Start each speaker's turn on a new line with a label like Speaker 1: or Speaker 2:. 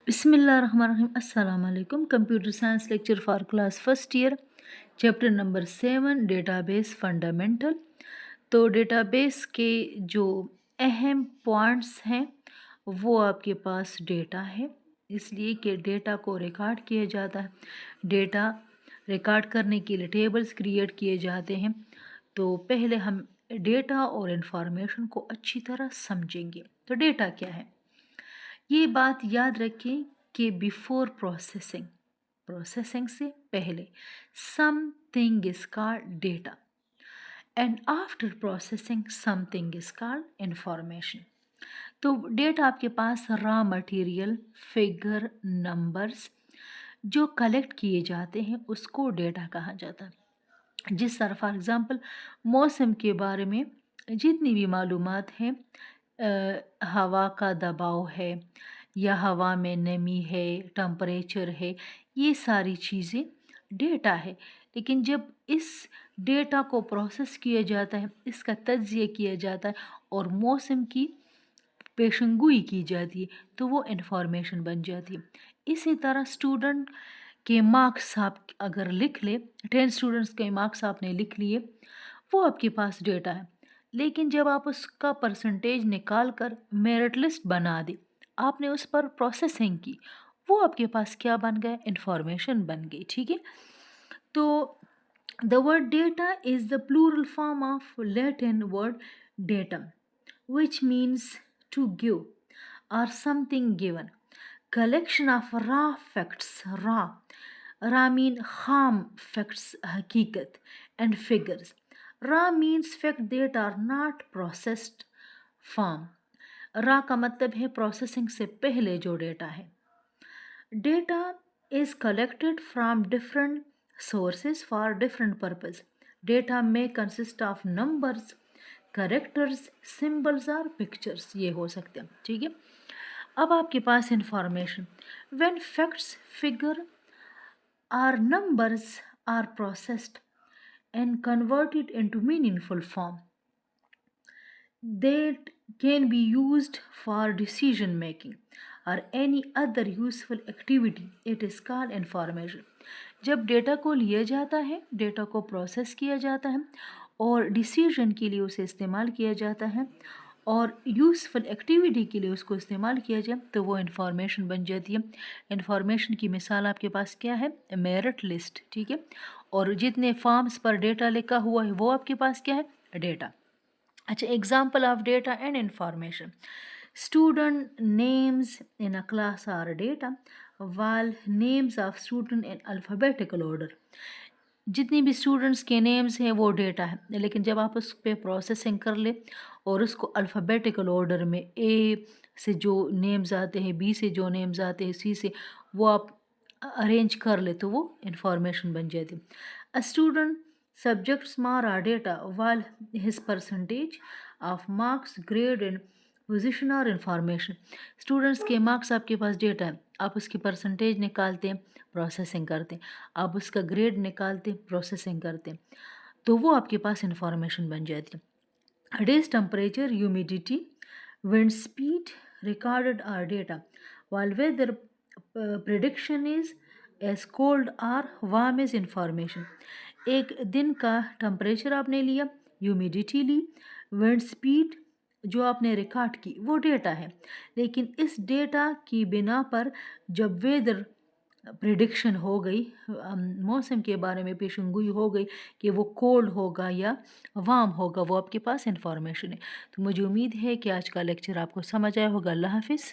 Speaker 1: Bismillahirrahmanirrahim. Assalamu alaikum. Computer science lecture for class first year. Chapter number 7 database fundamental. तो database के जो अहम points हैं वो आपके पास डेटा है, इसलिए कि डेटा को रिकॉर्ड किया जाता है। डेटा रिकॉर्ड करने के लिए टेबल्स क्रिएट किए जाते हैं। तो पहले हम डेटा और इन्फॉर्मेशन को अच्छी तरह समझेंगे। तो डेटा क्या है, ये बात याद रखें कि बिफोर प्रोसेसिंग से पहले something is called data and after processing something is called information. तो डेटा आपके पास रॉ मटेरियल, फिगर, नंबर्स जो कलेक्ट किए जाते हैं उसको डेटा कहा जाता है। जिस तरह फॉर एग्ज़ाम्पल मौसम के बारे में जितनी भी मालूमात हैं, हवा का दबाव है या हवा में नमी है, टेम्परेचर है, ये सारी चीज़ें डेटा है। लेकिन जब इस डेटा को प्रोसेस किया जाता है, इसका तज्ज़िया किया जाता है और मौसम की पेशंगोई की जाती है तो वो इन्फॉर्मेशन बन जाती है। इसी तरह स्टूडेंट के मार्क्स आप अगर लिख ले, 10 स्टूडेंट्स के मार्क्स आपने लिख लिए, वो आपके पास डेटा है। लेकिन जब आप उसका परसेंटेज निकाल कर मेरिट लिस्ट बना दे, आपने उस पर प्रोसेसिंग की, वो आपके पास क्या बन गया, इन्फॉर्मेशन बन गई। ठीक है। तो the word data is the plural form of Latin word datum which means to give or something given. Collection of raw facts, raw mean kham facts, hakikat, and figures. Raw means fact that are not processed form. raw का मतलब है processing से पहले जो data है। Data is collected from different sources for different purpose. Data may consist of numbers, characters, symbols और pictures, ये हो सकते हैं। ठीक है। अब आपके पास इंफॉर्मेशन, व्हेन फैक्ट्स, फिगर और numbers are processed and converted into meaningful form that can be used for decision making or any other useful activity, it is called information. जब डेटा को लिया जाता है, डेटा को प्रोसेस किया जाता है और डिसीजन के लिए उसे इस्तेमाल किया जाता है और यूज़फुल एक्टिविटी के लिए उसको इस्तेमाल किया जाए तो वो इन्फॉर्मेशन बन जाती है। इन्फॉर्मेशन की मिसाल आपके पास क्या है, मेरिट लिस्ट। ठीक है। और जितने फॉर्म्स पर डेटा लिखा हुआ है वो आपके पास क्या है, डेटा। अच्छा, example of data and information, student names in a class are data while names of student in alphabetical order. जितनी भी स्टूडेंट्स के नेम्स हैं वो डेटा है, लेकिन जब आप उस पर प्रोसेसिंग कर ले और उसको अल्फ़ाबेटिकल ऑर्डर में ए से जो नेम्स आते हैं, बी से जो नेम्स आते हैं, सी से, वो आप अरेंज कर ले तो वो इंफॉर्मेशन बन जाती है। A student subjects marks are data while his percentage of marks, grade and position और इन्फॉर्मेशन। स्टूडेंट्स के मार्क्स आपके पास डेटा है, आप उसकी परसेंटेज निकालते हैं, प्रोसेसिंग करते हैं, आप उसका ग्रेड निकालते हैं, प्रोसेसिंग करते हैं, तो वो आपके पास इन्फॉर्मेशन बन जाती है। Days temperature, humidity, wind speed recorded are data while weather prediction is as cold or warm is information. एक दिन का टेम्परेचर आपने लिया, ह्यूमिडिटी ली, विंड स्पीड जो आपने रिकॉर्ड की वो डेटा है। लेकिन इस डेटा की बिना पर जब वेदर प्रिडिक्शन हो गई, मौसम के बारे में पेशंगोई हो गई कि वो कोल्ड होगा या वार्म होगा, वो आपके पास इंफॉर्मेशन है। तो मुझे उम्मीद है कि आज का लेक्चर आपको समझ आया होगा। अल्लाह हाफिज़।